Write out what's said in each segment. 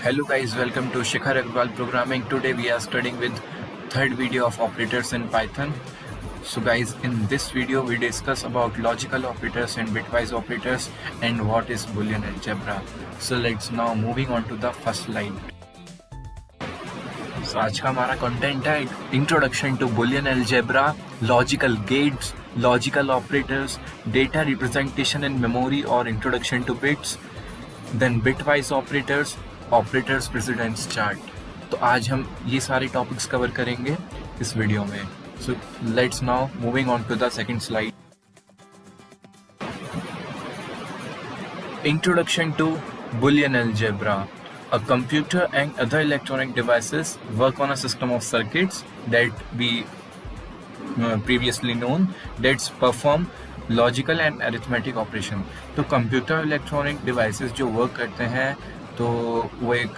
Hello guys, welcome to Shikhar Agrawal Programming. Today we are studying with third video of operators in Python. So guys, in this video we discuss about logical operators and bitwise operators and what is Boolean algebra. So let's now moving on to the first slide. So आज का हमारा content है introduction to Boolean algebra, logical gates, logical operators, data representation in memory और introduction to bits, then bitwise operators, operators precedence chart. तो आज हम ये सारे टॉपिक्स कवर करेंगे इस वीडियो में. So let's now moving on to the second slide. Introduction to Boolean algebra. A computer and other electronic devices work on a system of circuits that we previously known that perform logical and arithmetic operation. तो computer electronic devices जो work करते हैं तो वो एक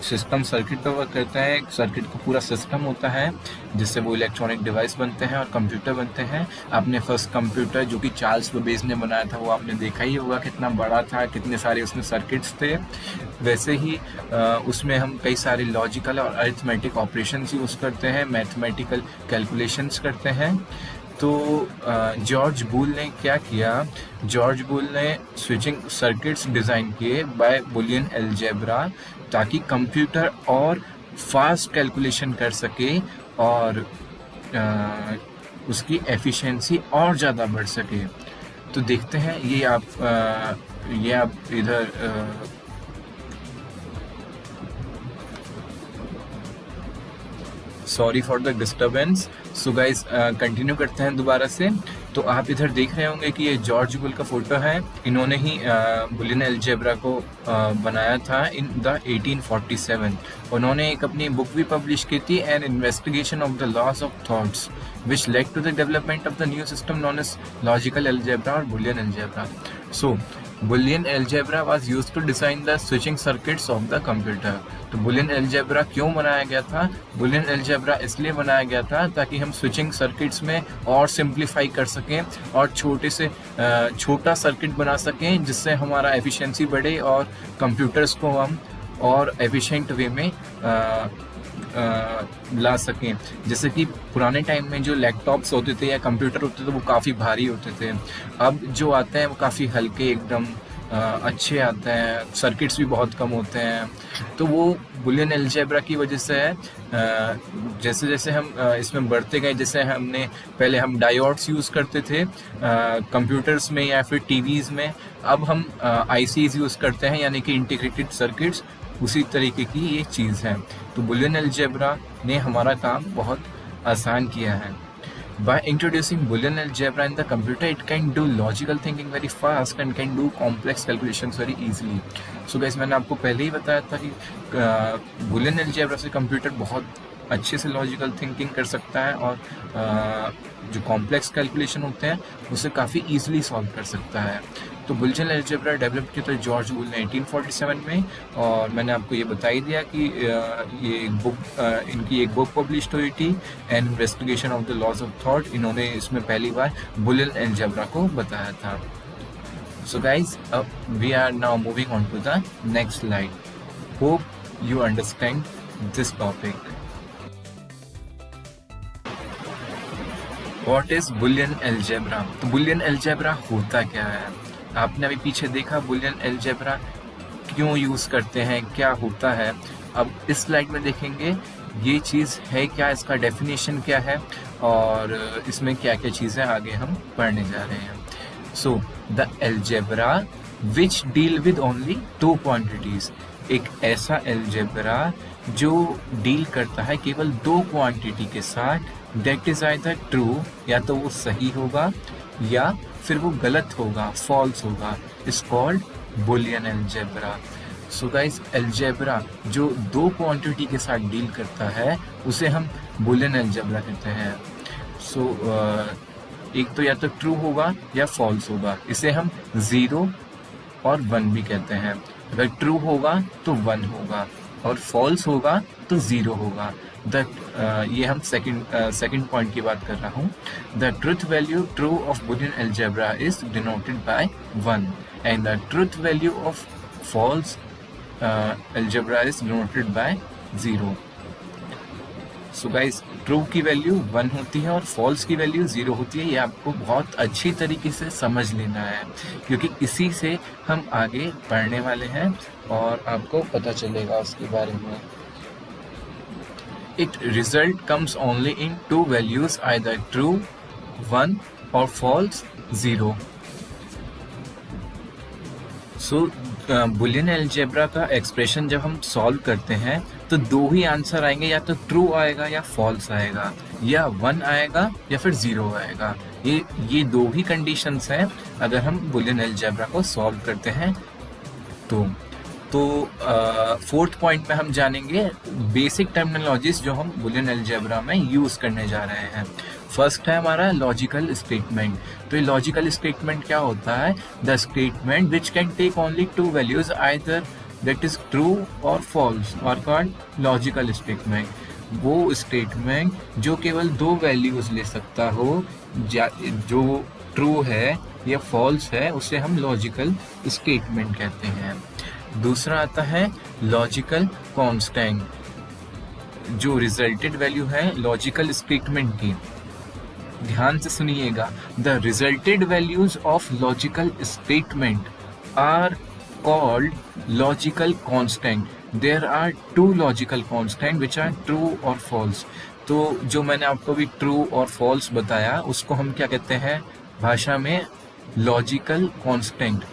system circuit पर work करते हैं. एक सर्किट का पूरा सिस्टम होता है जिससे वो इलेक्ट्रॉनिक डिवाइस बनते हैं और कंप्यूटर बनते हैं. आपने फर्स्ट कंप्यूटर जो कि चार्ल्स बेबेज ने बनाया था वो आपने देखा ही होगा, कितना बड़ा था, कितने सारे उसमें सर्किट्स थे. वैसे ही उसमें हम कई सारे लॉजिकल और अरिथमेटिक ऑपरेशंस यूज़ करते हैं, मैथमेटिकल कैलकुलेशंस करते हैं. तो जॉर्ज बूल ने क्या किया, जॉर्ज बूल ने स्विचिंग सर्किट्स डिज़ाइन किए बाय बुलियन अलजेब्रा ताकि कंप्यूटर और फास्ट कैलकुलेशन कर सके और उसकी एफिशिएंसी और ज़्यादा बढ़ सके. तो देखते हैं ये आप इधर sorry for the disturbance. So guys continue करते हैं दोबारा से. तो आप इधर देख रहे होंगे कि ये जॉर्ज बूल का फोटो है. इन्होंने ही बुलियन अलजेब्रा को बनाया था इन द 1847. उन्होंने एक अपनी बुक भी पब्लिश की थी, an investigation of the laws of thoughts which led to the development of the new system known as logical algebra or Boolean algebra. So Boolean algebra was used to design the switching circuits of the computer. तो Boolean algebra क्यों बनाया गया था? Boolean algebra इसलिए बनाया गया था ताकि हम switching circuits में और simplify कर सकें और छोटा सर्किट बना सकें जिससे हमारा efficiency बढ़े और computers को हम और efficient वे में ला सकें. जैसे कि पुराने टाइम में जो लैपटॉप्स होते थे या कंप्यूटर होते थे वो काफ़ी भारी होते थे. अब जो आते हैं वो काफ़ी हल्के एकदम अच्छे आते हैं, सर्किट्स भी बहुत कम होते हैं. तो वो बुलियन अलजेब्रा की वजह से है. जैसे जैसे हम इसमें बढ़ते गए, जैसे पहले हम डायोड्स यूज़ करते थे कंप्यूटर्स में या फिर टीवीज़ में, अब हम आईसीज यूज़ करते हैं यानी कि इंटीग्रेटेड सर्किट्स. उसी तरीके की ये चीज़ है. तो बुलियन अलजेब्रा ने हमारा काम बहुत आसान किया है. By introducing Boolean algebra in the computer, it can do logical thinking very fast and can do complex calculations very easily. So guys, मैंने आपको पहले ही बताया था कि Boolean algebra से कंप्यूटर बहुत अच्छे से लॉजिकल थिंकिंग कर सकता है और जो कॉम्प्लेक्स कैलकुलेशन होते हैं उसे काफ़ी ईजिली सॉल्व कर सकता है. तो बुलियन अलजेब्रा डेवलप किया था जॉर्ज बूल ने 1847 में, और मैंने आपको ये बता ही दिया कि ये इनकी एक बुक पब्लिश हुई थी, an investigation of the laws of thought. इन्होंने इसमें पहली बार बुलियन अलजेब्रा को बताया था. So guys, we are now moving on to the next slide. Hope you understand this topic. What is Boolean algebra? तो बुलियन अलजेब्रा होता क्या है? आपने अभी पीछे देखा बुलियन अलजेब्रा क्यों यूज़ करते हैं, क्या होता है. अब इस स्लाइड में देखेंगे ये चीज़ है क्या, इसका डेफिनेशन क्या है और इसमें क्या क्या चीज़ें आगे हम पढ़ने जा रहे हैं. So the algebra which deal with only two quantities. एक ऐसा अलजेब्रा जो डील करता है केवल दो क्वांटिटी के साथ. दैट इज़ आइदर ट्रू, या तो वो सही होगा या फिर वो गलत होगा, फॉल्स होगा. It's called Boolean algebra. So guys, algebra जो दो क्वांटिटी के साथ डील करता है उसे हम बुलियन अलजेब्रा कहते हैं. सो एक तो या तो ट्रू होगा या फॉल्स होगा. इसे हम 0 और 1 भी कहते हैं. अगर ट्रू होगा तो 1 होगा और फॉल्स होगा तो 0 होगा. ये हम सेकंड पॉइंट की बात कर रहा हूँ. The truth value true of Boolean algebra is denoted by 1 and the truth value of false algebra is denoted by 0. So guys, true की वैल्यू 1 होती है और फॉल्स की वैल्यू 0 होती है। ये आपको बहुत अच्छी तरीके से समझ लेना है, क्योंकि इसी से हम आगे पढ़ने वाले हैं और आपको पता चलेगा उसके बारे में। It result comes only in 2 values, either true 1 और फॉल्स 0। सो बुलियन अलजेब्रा का एक्सप्रेशन जब हम सॉल्व करते हैं तो 2 ही आंसर आएंगे, या तो ट्रू आएगा या फॉल्स आएगा, या 1 आएगा या फिर 0 आएगा। ये 2 ही कंडीशंस हैं अगर हम बुलियन अलजेब्रा को सॉल्व करते हैं। तो फोर्थ पॉइंट में हम जानेंगे बेसिक टर्मिनोलॉजीज जो हम बुलियन अलजेब्रा में यूज करने जा रहे हैं। फर्स्ट है हमारा लॉजिकल स्टेटमेंट। तो ये लॉजिकल स्टेटमेंट क्या होता है? The statement which can take only 2 values, either that is true और फॉल्स, और कॉल्ड लॉजिकल स्टेटमेंट। वो स्टेटमेंट जो केवल 2 वैल्यूज ले सकता हो, जो ट्रू है या फॉल्स है, उसे हम लॉजिकल स्टेटमेंट कहते हैं। दूसरा आता है लॉजिकल कांस्टेंट, जो रिजल्टेड वैल्यू है लॉजिकल स्टेटमेंट की। ध्यान से सुनिएगा, the resulted values of logical statement are called logical constant. There are 2 logical constant which are true और फॉल्स। तो जो मैंने आपको भी ट्रू और फॉल्स बताया, उसको हम क्या कहते हैं भाषा में? Logical constant.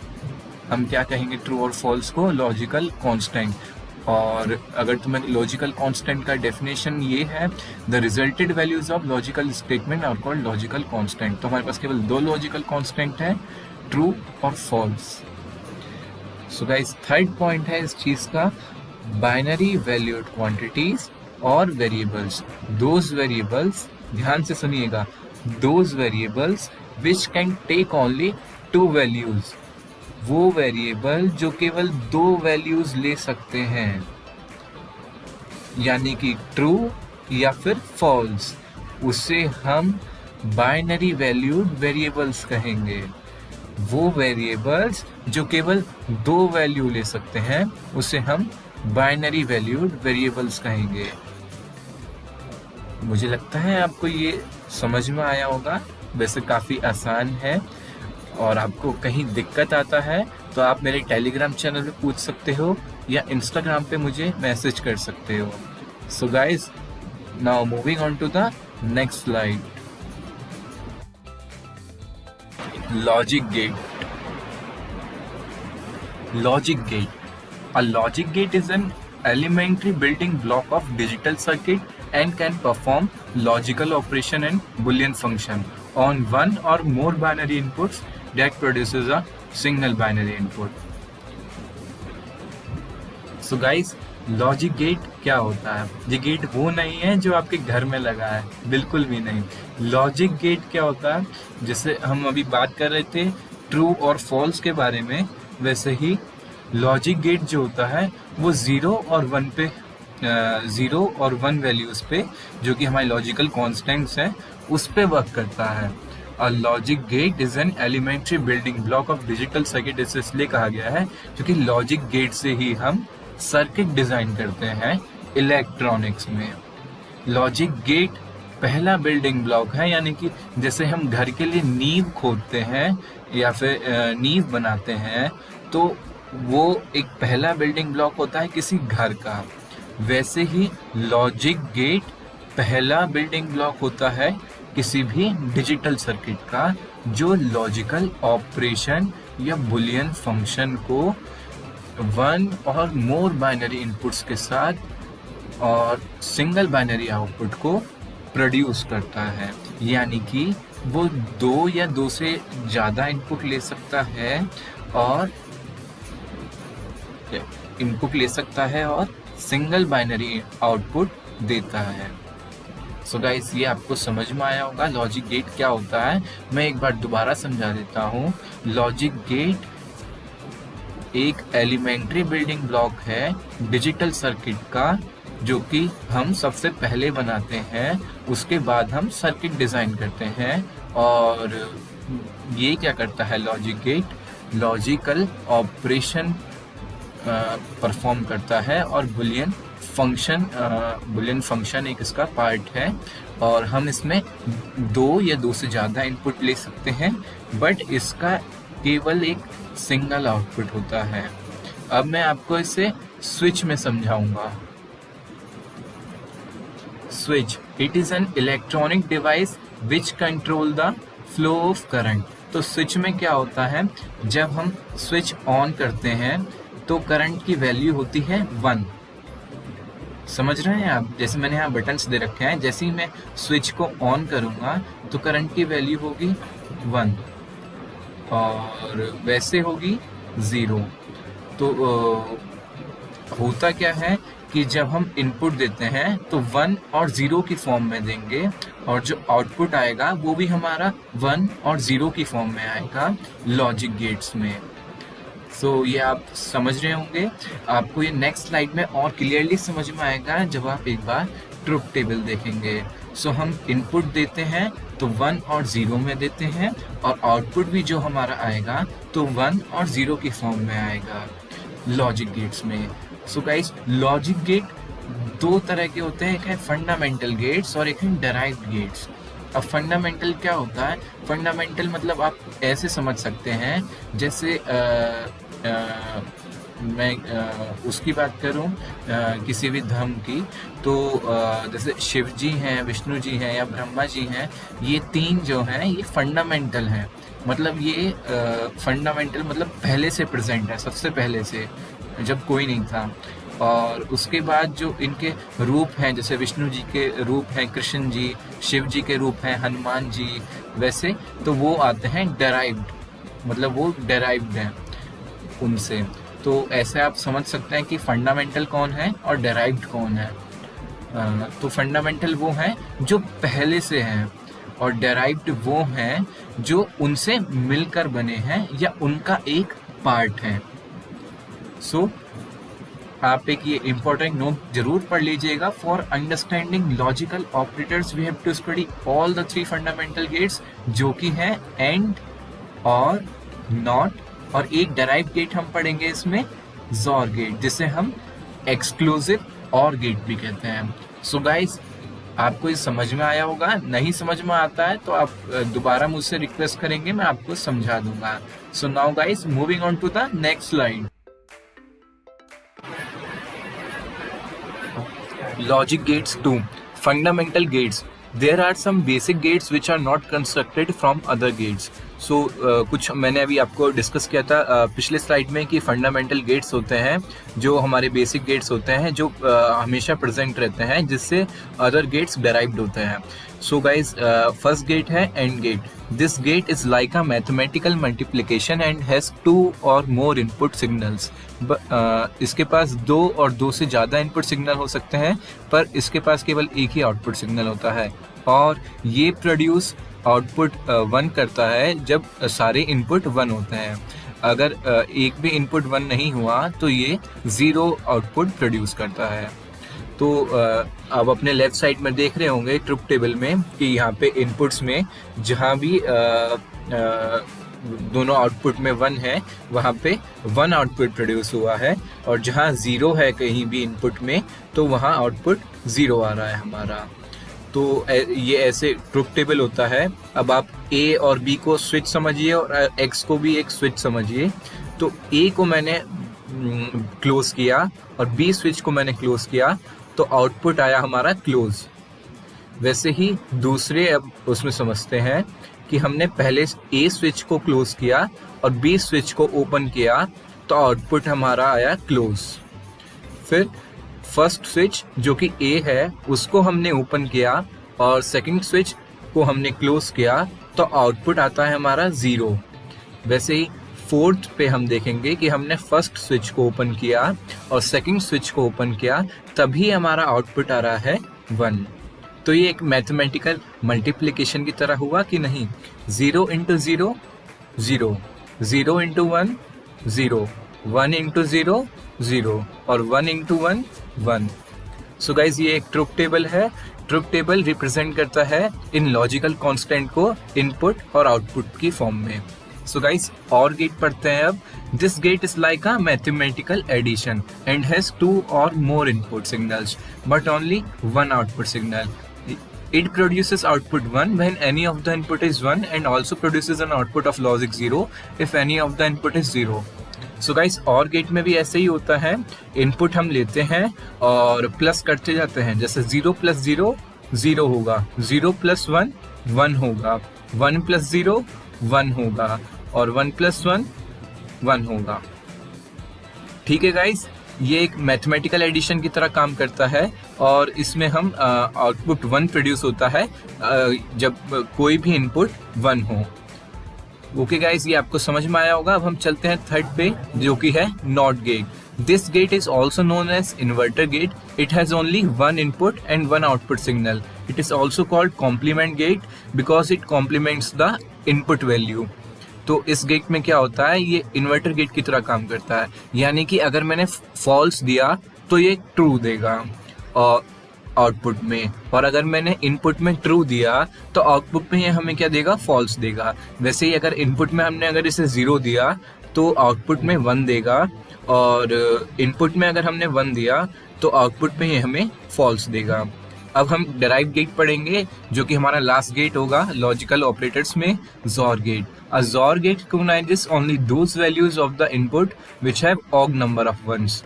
हम क्या कहेंगे ट्रू और फॉल्स को? Logical constant. और अगर तुम्हें लॉजिकल कांस्टेंट का डेफिनेशन ये है, the resulted values of logical statement are called logical constant. तो हमारे पास केवल 2 लॉजिकल कांस्टेंट है, ट्रू और false. So guys, third point है इस चीज का, बाइनरी वैल्यूड क्वांटिटीज और वेरिएबल्स। दोज वेरिएबल्स, ध्यान से सुनिएगा, those variables which can take only 2 values. वो वेरिएबल जो केवल 2 वैल्यूज ले सकते हैं, यानी कि ट्रू या फिर फॉल्स, उसे हम बाइनरी वैल्यूड वेरिएबल्स कहेंगे। वो वेरिएबल्स जो केवल 2 वैल्यू ले सकते हैं, उसे हम बाइनरी वैल्यूड वेरिएबल्स कहेंगे। मुझे लगता है आपको ये समझ में आया होगा। वैसे काफ़ी आसान है, और आपको कहीं दिक्कत आता है तो आप मेरे टेलीग्राम चैनल पे पूछ सकते हो या इंस्टाग्राम पे मुझे मैसेज कर सकते हो। So guys, now moving on to the next slide. Logic gate. Logic gate, a logic gate is an elementary building block of digital circuit and can perform logical operation and Boolean function on one or more binary inputs that produces a single binary input. So guys, logic gate क्या होता है? ये gate वो नहीं है जो आपके घर में लगा है, बिल्कुल भी नहीं। लॉजिक गेट क्या होता है? जैसे हम अभी बात कर रहे थे ट्रू और फॉल्स के बारे में, वैसे ही लॉजिक गेट जो होता है वो 0 और 1 पे, 0 और 1 वैल्यूज पे, जो कि हमारे लॉजिकल कॉन्स्टेंट्स हैं, उस पे वर्क करता है। और logic gate is an elementary building block of digital circuit. इसे इसलिए कहा गया है क्योंकि लॉजिक गेट से ही हम सर्किट डिजाइन करते हैं इलेक्ट्रॉनिक्स में। लॉजिक गेट पहला बिल्डिंग ब्लॉक है, यानी कि जैसे हम घर के लिए नींव खोदते हैं या फिर नींव बनाते हैं, तो वो एक पहला बिल्डिंग ब्लॉक होता है किसी घर का। वैसे ही लॉजिक गेट पहला बिल्डिंग ब्लॉक होता है किसी भी डिजिटल सर्किट का, जो लॉजिकल ऑपरेशन या बुलियन फंक्शन को 1 और मोर बाइनरी इनपुट्स के साथ और सिंगल बाइनरी आउटपुट को प्रोड्यूस करता है। यानी कि वो 2 या 2 से ज़्यादा इनपुट ले सकता है और सिंगल बाइनरी आउटपुट देता है। सो गाइस, ये आपको समझ में आया होगा लॉजिक गेट क्या होता है। मैं एक बार दोबारा समझा देता हूँ। लॉजिक गेट एक एलिमेंट्री बिल्डिंग ब्लॉक है डिजिटल सर्किट का, जो कि हम सबसे पहले बनाते हैं, उसके बाद हम सर्किट डिज़ाइन करते हैं। और ये क्या करता है logic gate? Logical operation perform करता है और बुलियन फंक्शन एक इसका पार्ट है और हम इसमें 2 या 2 से ज़्यादा इनपुट ले सकते हैं, बट इसका केवल एक सिंगल आउटपुट होता है। अब मैं आपको इसे स्विच में समझाऊंगा। Switch, it is an electronic device which control the flow of current. तो स्विच में क्या होता है, जब हम स्विच ऑन करते हैं तो करंट की वैल्यू होती है 1। समझ रहे हैं आप? जैसे मैंने यहाँ बटन्स दे रखे हैं, जैसे ही मैं स्विच को ऑन करूँगा तो करंट की वैल्यू होगी 1 और वैसे होगी 0। तो होता क्या है कि जब हम इनपुट देते हैं तो 1 और 0 की फॉर्म में देंगे और जो आउटपुट आएगा वो भी हमारा 1 और 0 की फॉर्म में आएगा लॉजिक गेट्स में। सो ये आप समझ रहे होंगे। आपको ये नेक्स्ट स्लाइड में और क्लियरली समझ में आएगा जब आप एक बार ट्रुथ टेबल देखेंगे। सो हम इनपुट देते हैं तो 1 और 0 में देते हैं और आउटपुट भी जो हमारा आएगा तो 1 और 0 की फॉर्म में आएगा लॉजिक गेट्स में। सो गाइस, लॉजिक गेट 2 तरह के होते हैं, एक है फंडामेंटल गेट्स और एक है डेराइव्ड गेट्स। अब फंडामेंटल क्या होता है? फंडामेंटल मतलब आप ऐसे समझ सकते हैं जैसे मैं उसकी बात करूं किसी भी धर्म की, तो जैसे शिव जी हैं, विष्णु जी हैं या ब्रह्मा जी हैं, ये 3 जो हैं ये फंडामेंटल हैं। मतलब ये फंडामेंटल मतलब पहले से प्रेजेंट है, सबसे पहले से, जब कोई नहीं था। और उसके बाद जो इनके रूप हैं, जैसे विष्णु जी के रूप हैं कृष्ण जी, शिव जी के रूप हैं हनुमान जी, वैसे तो वो आते हैं डेराइव्ड, मतलब वो डेराइव्ड हैं उनसे। तो ऐसे आप समझ सकते हैं कि फंडामेंटल कौन है और डेराइव्ड कौन है। तो फंडामेंटल वो हैं जो पहले से हैं और डेराइव्ड वो हैं जो उनसे मिलकर बने हैं या उनका एक पार्ट है। सो आप एक ये इम्पोर्टेंट नोट जरूर पढ़ लीजिएगा। For understanding logical operators we have to study all the 3 fundamental gates, जो कि हैं एंड, और, नॉट, और एक डेराइव्ड गेट हम पढ़ेंगे इसमें, जॉर गेट, जिसे हम एक्सक्लूसिव और गेट भी कहते हैं। सो गाइस, आपको ये समझ में आया होगा। नहीं समझ में आता है तो आप दोबारा मुझसे रिक्वेस्ट करेंगे, मैं आपको समझा दूंगा। So now guys, moving on to the next slide. Logic gates 2. Fundamental gates. There are some basic gates which are not constructed from other gates. So कुछ मैंने अभी आपको डिस्कस किया था पिछले स्लाइड में कि फंडामेंटल गेट्स होते हैं जो हमारे बेसिक गेट्स होते हैं, जो हमेशा प्रेजेंट रहते हैं, जिससे अदर गेट्स डेराइव्ड होते हैं। सो गाइज, फर्स्ट गेट है and gate. This gate is like a mathematical multiplication and has 2 or more input signals. इसके पास 2 और 2 से ज़्यादा इनपुट सिग्नल हो सकते हैं, पर इसके पास केवल एक ही आउटपुट सिग्नल होता है और ये प्रोड्यूस आउटपुट 1 करता है जब सारे इनपुट 1 होते हैं। अगर एक भी इनपुट 1 नहीं हुआ तो ये 0 आउटपुट प्रोड्यूस करता है। तो आप अपने लेफ्ट साइड में देख रहे होंगे ट्रुथ टेबल में कि यहाँ पे इनपुट्स में जहाँ भी दोनों आउटपुट में 1 है वहाँ पे 1 आउटपुट प्रोड्यूस हुआ है, और जहाँ 0 है कहीं भी इनपुट में तो वहाँ आउटपुट 0 आ रहा है हमारा। तो ये ऐसे ट्रुथ टेबल होता है। अब आप A और B को स्विच समझिए और X को भी एक स्विच समझिए। तो A को मैंने क्लोज किया और B स्विच को मैंने क्लोज किया तो आउटपुट आया हमारा क्लोज। वैसे ही दूसरे अब उसमें समझते हैं कि हमने पहले A स्विच को क्लोज किया और B स्विच को ओपन किया तो आउटपुट हमारा आया क्लोज। फिर फर्स्ट स्विच जो कि A है उसको हमने ओपन किया और सेकंड स्विच को हमने क्लोज किया तो आउटपुट आता है हमारा 0। वैसे ही फोर्थ पे हम देखेंगे कि हमने फर्स्ट स्विच को ओपन किया और सेकंड स्विच को ओपन किया, तभी हमारा आउटपुट आ रहा है 1। तो ये एक मैथमेटिकल मल्टीप्लिकेशन की तरह हुआ कि नहीं। 0 इंटू 0 0, 0 इंटू 1 0, 1 इंटू 0 0 और 1 इंटू 1 1। सो गाइज, ये एक ट्रुथ टेबल है। ट्रुथ टेबल रिप्रेजेंट करता है इन लॉजिकल कांस्टेंट को इनपुट और आउटपुट की फॉर्म में। सो गाइस और गेट पढ़ते हैं अब। This gate is like a mathematical addition and has 2 or more input signals but only one output signal. It produces output 1 when any of the input is 1 and also produces an output of logic 0 if any of the input is 0. So guys or gate में भी ऐसे ही होता है, input हम लेते हैं और plus करते जाते हैं। जैसे 0 + 0 0 होगा, 0 + 1 1 होगा, 1 + 0 1 होगा और 1 + 1 1 होगा। ठीक है गाइस, ये एक मैथमेटिकल एडिशन की तरह काम करता है और इसमें हम आउटपुट 1 प्रोड्यूस होता है जब कोई भी इनपुट 1 हो। ओके गाइस, ये आपको समझ में आया होगा। अब हम चलते हैं थर्ड पे, जो कि है not gate. This gate is also known as inverter gate. It has only 1 input and 1 output signal. It is also called complement gate because it complements the input value. तो इस गेट में क्या होता है, ये इन्वर्टर गेट की तरह काम करता है, यानी कि अगर मैंने फॉल्स दिया तो ये ट्रू देगा और आउटपुट में, और अगर मैंने इनपुट में ट्रू दिया तो आउटपुट में ये हमें क्या देगा, फॉल्स देगा। वैसे ही अगर इनपुट में हमने अगर इसे 0 दिया तो आउटपुट में 1 देगा, और इनपुट में अगर हमने 1 दिया तो आउटपुट में ये हमें फॉल्स देगा। अब हम डिराइव गेट पढ़ेंगे, जो कि हमारा लास्ट गेट होगा लॉजिकल ऑपरेटर्स में, जोर गेट। अ जोर gate recognizes only those values of the input which have odd number of ones.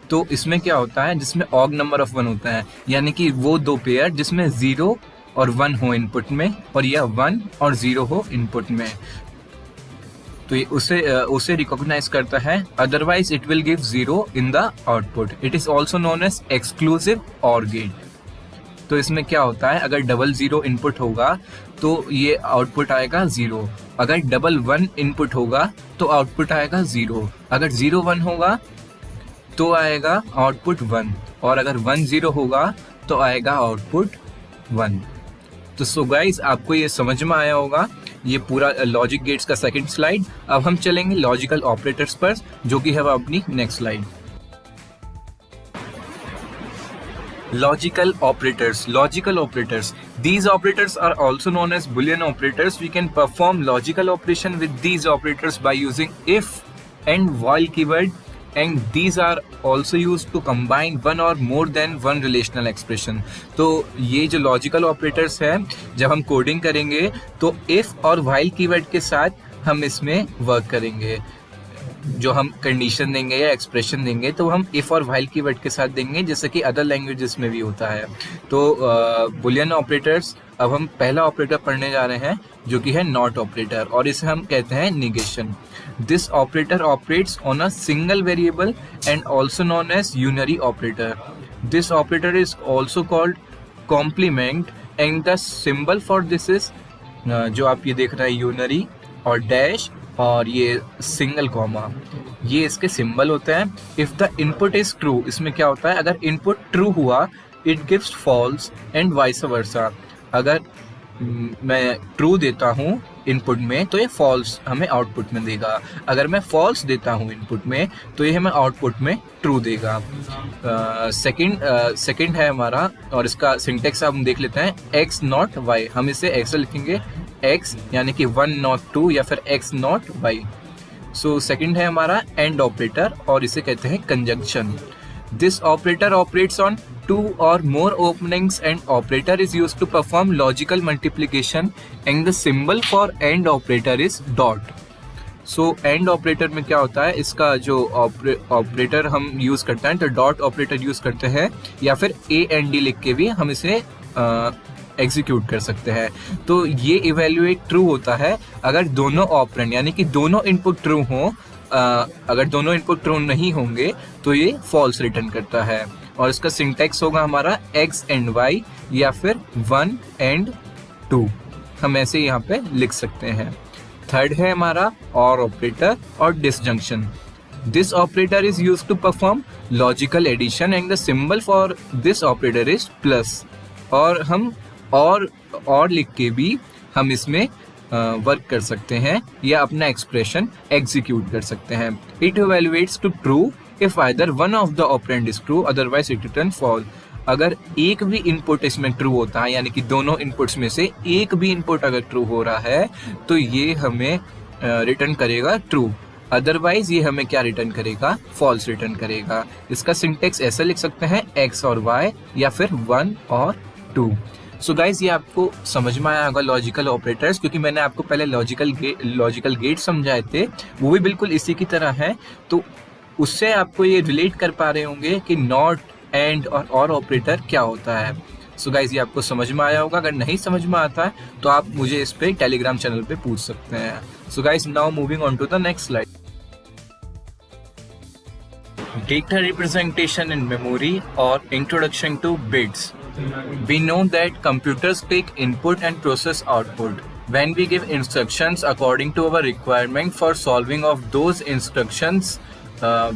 तो इसमें क्या होता है, जिसमें ऑग नंबर ऑफ 1 होता है, यानी कि वो 2 पेयर जिसमें 0 और 1 हो इनपुट में, और यह 1 और 0 हो इनपुट में, तो ये उसे रिकॉग्नाइज करता है। Otherwise it will give 0 in the output. It is also known as exclusive or gate. तो इसमें क्या होता है, अगर डबल 0 इनपुट होगा तो ये आउटपुट आएगा 0, अगर डबल 1 इनपुट होगा तो आउटपुट आएगा 0, अगर 0 1 होगा तो आएगा आउटपुट 1, और अगर 1 0 होगा तो आएगा आउटपुट 1। तो सो गाइस, आपको ये समझ में आया होगा, ये पूरा लॉजिक गेट्स का सेकंड स्लाइड। अब हम चलेंगे लॉजिकल ऑपरेटर्स पर, जो कि है अपनी next slide. Logical operators. These operators are also known as Boolean operators. We can perform logical operation with these operators by using if and while keyword, and these are also used to combine one or more than one relational expression. तो ये जो logical operators है, जब हम coding करेंगे तो if और while keyword के साथ हम इसमें वर्क करेंगे। जो हम कंडीशन देंगे या एक्सप्रेशन देंगे तो हम इफ और व्हाइल कीवर्ड के साथ देंगे, जैसे कि अदर लैंग्वेजेस में भी होता है। तो बुलियन ऑपरेटर्स, अब हम पहला ऑपरेटर पढ़ने जा रहे हैं, जो कि है नॉट ऑपरेटर, और इसे हम कहते हैं negation. This operator operates on a single variable and also known as unary operator. This operator is also called complement and the symbol for this is, जो आप ये देख रहे हैं, यूनरी और डैश और ये सिंगल कॉमा, ये इसके सिंबल होते हैं। If the input is true, इसमें क्या होता है, अगर इनपुट ट्रू हुआ it gives false and vice versa. अगर मैं ट्रू देता हूँ इनपुट में तो ये फॉल्स हमें आउटपुट में देगा, अगर मैं फॉल्स देता हूँ इनपुट में तो ये हमें आउटपुट में ट्रू देगा। सेकंड है हमारा, और इसका सिंटेक्स हम देख लेते हैं, x नॉट y। हम इसे ऐसे लिखेंगे, x यानी कि 1 नॉट 2 या फिर x not y। So second है हमारा एंड ऑपरेटर, और इसे कहते हैं conjunction. This operator operates on 2 or more openings and operator is used to perform logical multiplication and the symbol for AND operator is dot. So AND operator में क्या होता है, इसका जो ऑपरेटर हम यूज़ करते हैं तो डॉट ऑपरेटर यूज़ करते हैं, या फिर AND लिख के भी हम इसे एग्जीक्यूट कर सकते हैं। तो ये इवेल्युएट ट्रू होता है अगर दोनों ऑपरेंड यानी कि दोनों इनपुट ट्रू हों। अगर दोनों इनपुट ट्रू नहीं होंगे तो ये फॉल्स रिटर्न करता है, और इसका सिंटेक्स होगा हमारा x एंड y या फिर 1 एंड 2, हम ऐसे यहाँ पे लिख सकते हैं। थर्ड है हमारा और ऑपरेटर और disjunction. This operator is used to perform logical addition and the symbol for this operator is plus. और हम और लिख के भी हम इसमें वर्क कर सकते हैं या अपना एक्सप्रेशन एग्जीक्यूट कर सकते हैं। It evaluates to true if either one of the operand is true, otherwise it return false. अगर एक भी इनपुट इसमें ट्रू होता है, यानी कि दोनों इनपुट्स में से एक भी इनपुट अगर ट्रू हो रहा है, तो ये हमें रिटर्न करेगा ट्रू, अदरवाइज ये हमें क्या रिटर्न करेगा, फॉल्स रिटर्न करेगा। इसका सिंटेक्स ऐसे लिख सकते हैं x और y या फिर 1 और 2। सो गाइज ये आपको समझ में आया होगा लॉजिकल ऑपरेटर्स, क्योंकि मैंने आपको पहले लॉजिकल गेट समझाए थे, वो भी बिल्कुल इसी की तरह है। तो उससे आपको ये रिलेट कर पा रहे होंगे कि नॉट, एंड और ऑपरेटर क्या होता है। सो गाइज ये आपको समझ में आया होगा। अगर नहीं समझ में आता है तो आप मुझे इस पे टेलीग्राम चैनल पे पूछ सकते हैं। So guys now moving on to the next slide. Data representation in memory or introduction to bits. We know that computers take input and process output. When we give instructions according to our requirement for solving of those instructions,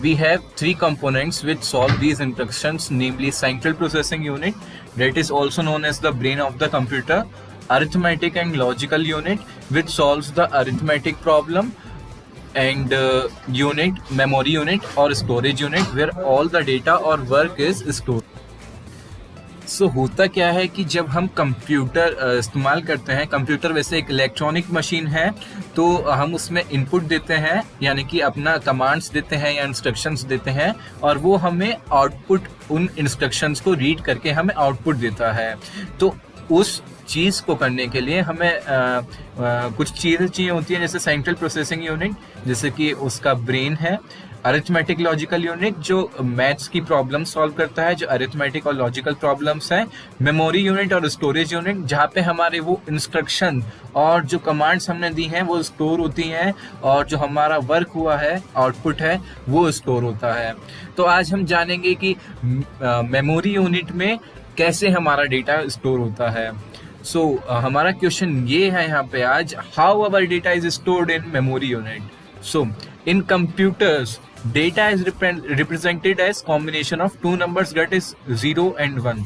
we have three components which solve these instructions, namely central processing unit, that is also known as the brain of the computer, arithmetic and logical unit, which solves the arithmetic problem, and unit, memory unit or storage unit, where all the data or work is stored. सो होता क्या है कि जब हम computer इस्तेमाल करते हैं, computer वैसे एक इलेक्ट्रॉनिक मशीन है, तो हम उसमें इनपुट देते हैं, यानी कि अपना कमांड्स देते हैं या इंस्ट्रक्शंस देते हैं, और वो हमें आउटपुट, उन इंस्ट्रक्शंस को रीड करके हमें आउटपुट देता है। तो उस चीज़ को करने के लिए हमें कुछ चीज़ें चाहिए होती हैं, जैसे सेंट्रल प्रोसेसिंग यूनिट, जैसे कि उसका ब्रेन है, अरिथमेटिक लॉजिकल यूनिट जो मैथ्स की प्रॉब्लम सॉल्व करता है, जो अरिथमेटिक और लॉजिकल प्रॉब्लम्स हैं, मेमोरी यूनिट और स्टोरेज यूनिट जहाँ पे हमारे वो इंस्ट्रक्शन और जो कमांड्स हमने दी हैं वो स्टोर होती हैं, और जो हमारा वर्क हुआ है, आउटपुट है, वो स्टोर होता है। तो आज हम जानेंगे कि मेमोरी यूनिट में कैसे हमारा डेटा स्टोर होता है। सो हमारा क्वेश्चन ये है यहाँ पे आज, how our data is stored in memory unit. So in computers data is represented as combination of two numbers, that is 0 and 1.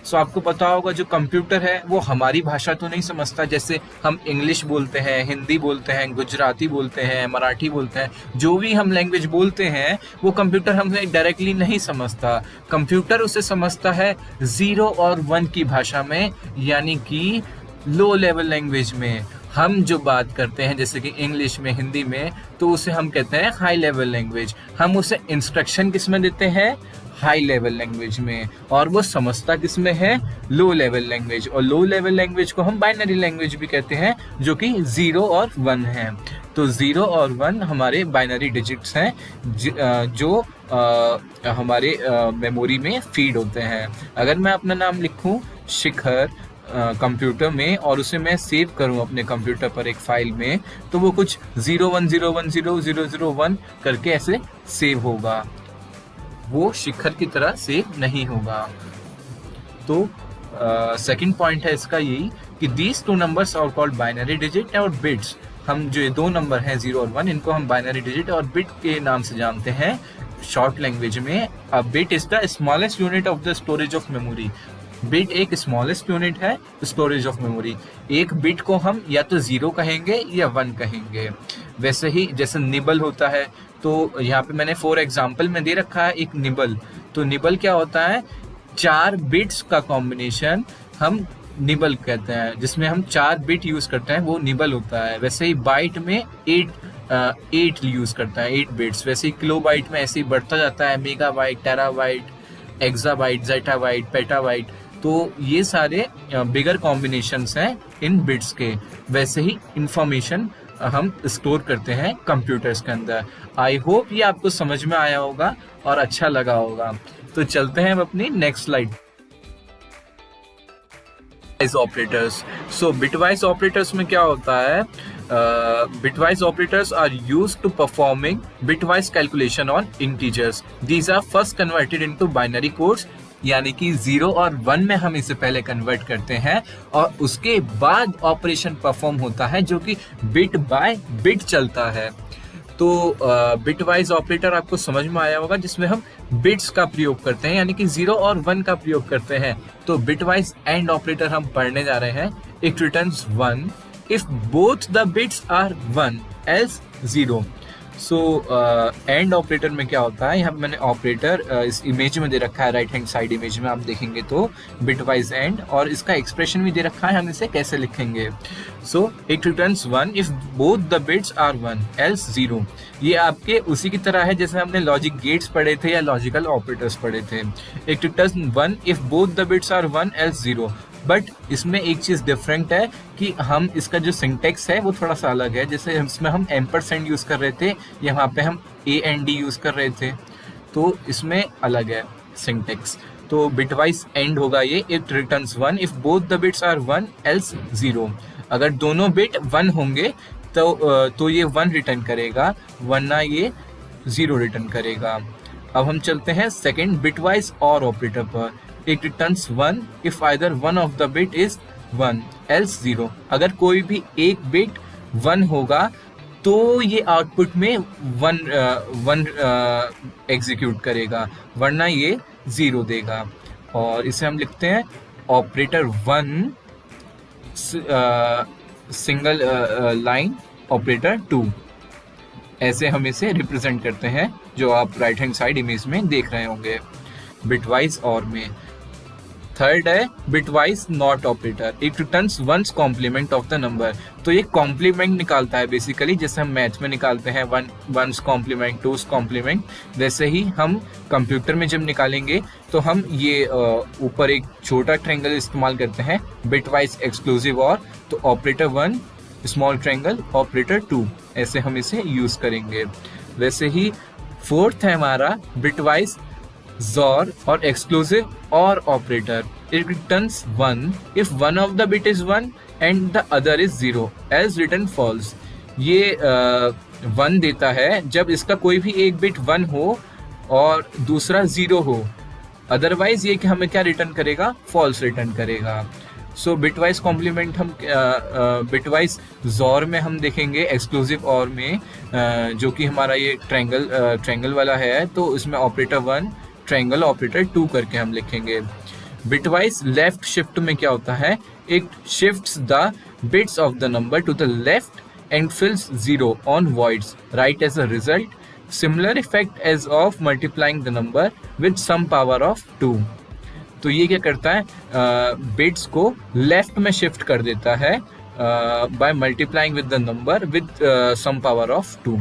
सो आपको पता होगा जो कंप्यूटर है वो हमारी भाषा तो नहीं समझता, जैसे हम इंग्लिश बोलते हैं, हिंदी बोलते हैं, गुजराती बोलते हैं, मराठी बोलते हैं, जो भी हम लैंग्वेज बोलते हैं वो कंप्यूटर हमसे डायरेक्टली नहीं समझता। कंप्यूटर उसे समझता है 0 और 1 की भाषा में, यानी कि लो लेवल लैंग्वेज में। हम जो बात करते हैं जैसे कि इंग्लिश में, हिंदी में, तो उसे हम कहते हैं हाई लेवल लैंग्वेज। हम उसे इंस्ट्रक्शन किस में देते हैं, हाई लेवल लैंग्वेज में, और वो समझता किस में है, लो लेवल लैंग्वेज। और लो लेवल लैंग्वेज को हम बाइनरी लैंग्वेज भी कहते हैं, जो कि 0 और 1 है। तो 0 और 1 हमारे बाइनरी डिजिट्स हैं जो हमारे मेमोरी में फीड होते हैं। अगर मैं अपना नाम लिखूं शिखर कंप्यूटर में और उसे मैं सेव करूं अपने कंप्यूटर पर एक फाइल में, तो वो कुछ 01010001 करके ऐसे सेव होगा, वो शिखर की तरह सेव नहीं होगा। तो सेकंड पॉइंट है इसका यही कि these two numbers are called binary digit or bits. हम जो ये दो नंबर हैं 0 और 1, इनको हम बाइनरी डिजिट और बिट के नाम से जानते हैं शॉर्ट लैंग्वेज में। A bit is the smallest unit of the storage of memory. Bit एक स्मॉलेस्ट यूनिट है स्टोरेज ऑफ मेमोरी। एक बिट को हम या तो 0 कहेंगे या 1 कहेंगे। वैसे ही जैसे निबल होता है, तो यहाँ पे मैंने फॉर एग्जांपल में दे रखा है एक निबल। तो निबल क्या होता है, 4 बिट्स का कॉम्बिनेशन हम निबल कहते हैं, जिसमें हम 4 बिट यूज करते हैं, वो निबल होता है। वैसे ही बाइट में 8 यूज करता है, 8 बिट्स। वैसे ही किलोबाइट में ऐसे ही बढ़ता जाता है, megabyte, terabyte, exabyte, zettabyte, petabyte. तो ये सारे बिगर कॉम्बिनेशंस हैं इन बिट्स के। वैसे ही इंफॉर्मेशन हम स्टोर करते हैं कंप्यूटर्स के अंदर। आई होप ये आपको समझ में आया होगा और अच्छा लगा होगा। तो चलते हैं अब अपनी नेक्स्ट स्लाइड। ऑपरेटर्स। सो बिटवाइज ऑपरेटर्स में क्या होता है, bitwise operators are used to performing bitwise calculation on integers. These are first converted into binary codes, यानी कि 0 और 1 में हम इसे पहले कन्वर्ट करते हैं और उसके बाद ऑपरेशन परफॉर्म होता है जो कि बिट बाय बिट चलता है। तो बिटवाइज ऑपरेटर आपको समझ में आया होगा, जिसमें हम बिट्स का प्रयोग करते हैं, यानी कि 0 और 1 का प्रयोग करते हैं। तो बिटवाइज एंड ऑपरेटर हम पढ़ने जा रहे हैं। It returns 1 if both the bits are 1 else 0. So and operator में क्या होता है, यहाँ पे मैंने ऑपरेटर इस इमेज में दे रखा है, राइट हैंड साइड इमेज में आप देखेंगे तो बिटवाइज एंड, और इसका एक्सप्रेशन भी दे रखा है, हम इसे कैसे लिखेंगे। So it returns 1 if both the bits are 1 else 0। ये आपके उसी की तरह है जैसे हमने लॉजिक गेट्स पढ़े थे या लॉजिकल ऑपरेटर्स पढ़े थे। It returns 1 if both the bits are 1 else 0। But इसमें एक चीज़ डिफरेंट है कि हम इसका जो सिंटेक्स है वो थोड़ा सा अलग है। जैसे इसमें हम एम्परसेंड यूज़ कर रहे थे, यहाँ पे हम AND यूज़ कर रहे थे, तो इसमें अलग है सिंटेक्स। तो बिटवाइज एंड होगा ये। It returns 1 if both the bits are 1 else 0। अगर दोनों बिट 1 होंगे तो ये 1 रिटर्न करेगा, वरना ये 0 रिटर्न करेगा। अब हम चलते हैं सेकेंड बिटवाइज और ऑपरेटर पर। It returns 1 if either one of the bit is 1 else 0। अगर कोई भी एक बिट 1 होगा तो ये आउटपुट में 1 एग्जीक्यूट करेगा, वरना ये 0 देगा। और इसे हम लिखते हैं ऑपरेटर 1 सिंगल लाइन ऑपरेटर 2। ऐसे हम इसे रिप्रेजेंट करते हैं, जो आप राइट हैंड साइड इमेज में देख रहे होंगे बिटवाइज और में। थर्ड है bitwise not operator. It returns one's complement of the number. तो ये कॉम्प्लीमेंट निकालता है बेसिकली, जैसे हम मैथ में निकालते हैं वंस कॉम्प्लीमेंट, टूस कॉम्प्लीमेंट, वैसे ही हम कंप्यूटर में जब निकालेंगे तो हम ये ऊपर एक छोटा ट्रायंगल इस्तेमाल करते हैं, बिटवाइज एक्सक्लूसिव और। तो ऑपरेटर 1 स्मॉल ट्रायंगल, ऑपरेटर 2, ऐसे हम इसे यूज करेंगे। वैसे ही फोर्थ है हमारा बिटवाइज XOR और exclusive or operator. It returns 1 if one of the bit is 1 and the other is 0 as return false. ये 1 देता है जब इसका कोई भी एक बिट 1 हो और दूसरा 0 हो, अदरवाइज ये कि हमें क्या रिटर्न करेगा, फॉल्स रिटर्न करेगा। सो बिटवाइज कॉम्प्लीमेंट हम बिटवाइज XOR में हम देखेंगे, एक्सक्लूसिव और में जो कि हमारा ये ट्रायंगल वाला है, तो इसमें ऑपरेटर 1 ट्रायंगल ऑपरेटर 2 करके हम लिखेंगे। बिटवाइज लेफ्ट शिफ्ट में क्या होता है, it shifts the bits of the number to the left and fills 0 on voids, right as a result. Similar effect as of multiplying the number with some power of 2। तो ये क्या करता है, bits को लेफ्ट में shift कर देता है by multiplying with the number with some power of 2।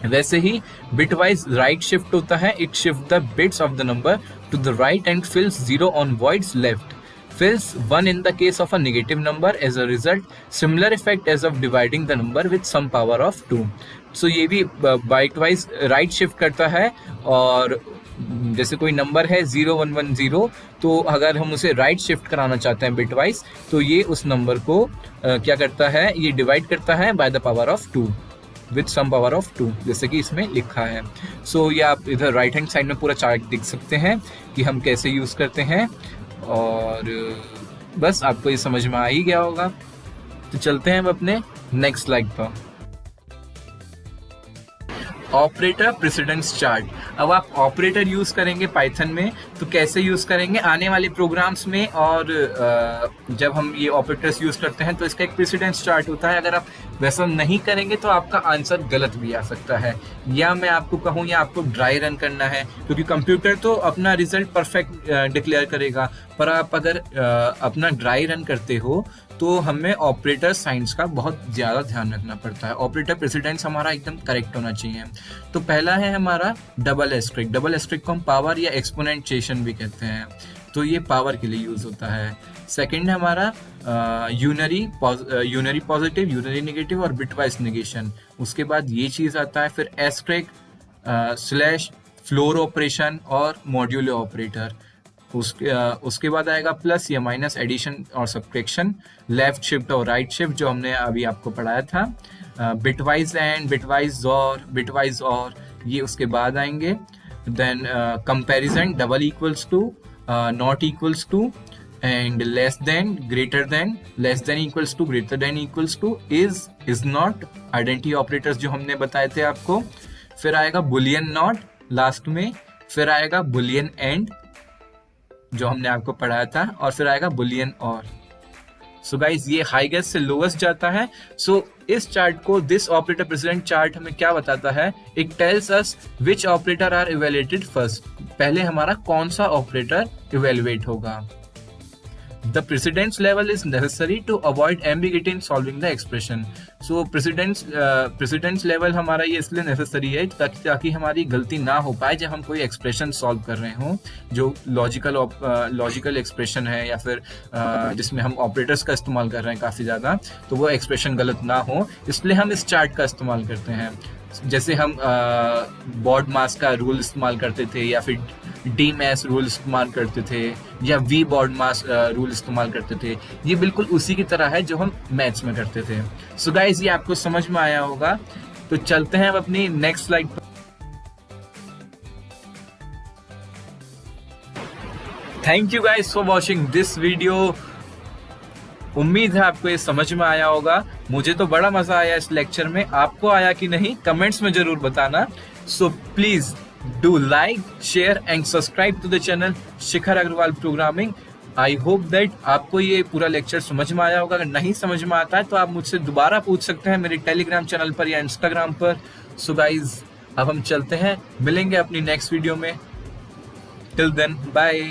वैसे ही बिटवाइज राइट शिफ्ट होता है, it shift the bits of the number to the right and fills 0 on voids left, fills 1 in the case of a negative number as a result. Similar effect as of dividing the number with some power of 2. So ये भी बाइटवाइज right shift करता है। और जैसे कोई number है 0110, तो अगर हम उसे राइट शिफ्ट कराना चाहते हैं बिटवाइज, तो ये उस नंबर को क्या करता है, ये डिवाइड करता है by the power of 2 with some power of 2, जैसे कि इसमें लिखा है। सो ये आप इधर राइट हैंड साइड में पूरा चार्ट देख सकते हैं कि हम कैसे यूज़ करते हैं। और बस आपको ये समझ में आ ही गया होगा। तो चलते हैं हम अपने नेक्स्ट स्लाइड पर। Operator precedence chart. अब आप ऑपरेटर यूज करेंगे पाइथन में, तो कैसे यूज करेंगे आने वाले प्रोग्राम्स में, और जब हम ये ऑपरेटर्स यूज करते हैं तो इसका एक प्रेसिडेंस चार्ट होता है। अगर आप वैसा नहीं करेंगे तो आपका आंसर गलत भी आ सकता है, या मैं आपको कहूँ या आपको ड्राई रन करना है, क्योंकि कंप्यूटर तो अपना रिजल्ट परफेक्ट डिक्लेयर करेगा, पर आप अगर अपना ड्राई रन करते हो तो हमें ऑपरेटर साइंस का बहुत ज़्यादा ध्यान रखना पड़ता है। ऑपरेटर प्रेसिडेंस हमारा एकदम करेक्ट होना चाहिए। तो पहला है हमारा डबल एस्ट्रिक। डबल एस्ट्रिक को हम पावर या एक्सपोनेंशिएशन भी कहते हैं, तो ये पावर के लिए यूज़ होता है। सेकंड है हमारा यूनरी पॉजिटिव, यूनरी नेगेटिव और बिटवाइज नेगेशन। उसके बाद ये चीज़ आता है फिर एस्ट्रिक, स्लैश, फ्लोर ऑपरेशन और मॉड्यूलो ऑपरेटर। उसके बाद आएगा प्लस या माइनस, एडिशन और सब्ट्रैक्शन, लेफ्ट शिफ्ट और राइट शिफ्ट जो हमने अभी आपको पढ़ाया था। बिटवाइज एंड, बिटवाइज और ये उसके बाद आएंगे। Then comparison, double equals to, not equals to, and less than, greater than, less than equals to, greater than equals to, is not, identity operators जो हमने बताए थे आपको। फिर आएगा बुलियन नॉट लास्ट में, फिर आएगा बुलियन एंड जो हमने आपको पढ़ाया था, और फिर आएगा बुलियन और। सो गाइज ये हाईएस्ट से लोएस्ट जाता है। सो इस चार्ट को, दिस ऑपरेटर प्रेसिडेंट चार्ट हमें क्या बताता है, it tells us which operator are evaluated first. पहले हमारा कौन सा ऑपरेटर इवेल्युएट होगा। The precedence level is necessary to avoid ambiguity in solving the expression. So precedence level हमारा ये इसलिए necessary है ताकि हमारी गलती ना हो पाए जब हम कोई expression solve कर रहे हों, जो logical expression है या फिर जिसमें हम operators का इस्तेमाल कर रहे हैं काफ़ी ज़्यादा, तो वो expression गलत ना हो, इसलिए हम इस चार्ट का इस्तेमाल करते हैं। जैसे हम बॉड मास का रूल इस्तेमाल करते थे, या फिर डी मैस रूल इस्तेमाल करते थे, या वी बॉड मास रूल इस्तेमाल करते थे, ये बिल्कुल उसी की तरह है जो हम मैथ्स में करते थे। सो गाइस, ये आपको समझ में आया होगा, तो चलते हैं अब अपनी नेक्स्ट स्लाइड पर। Thank you guys for watching this video. उम्मीद है आपको ये समझ में आया होगा। मुझे तो बड़ा मजा आया इस लेक्चर में, आपको आया कि नहीं कमेंट्स में जरूर बताना। So please do like, share and subscribe to the channel Shikhar Agrawal programming. I hope that आपको ये पूरा लेक्चर समझ में आया होगा। अगर नहीं समझ में आता है तो आप मुझसे दोबारा पूछ सकते हैं मेरे टेलीग्राम चैनल पर या इंस्टाग्राम पर। सो गाइज, अब हम चलते हैं, मिलेंगे अपनी नेक्स्ट वीडियो में। Till then, bye.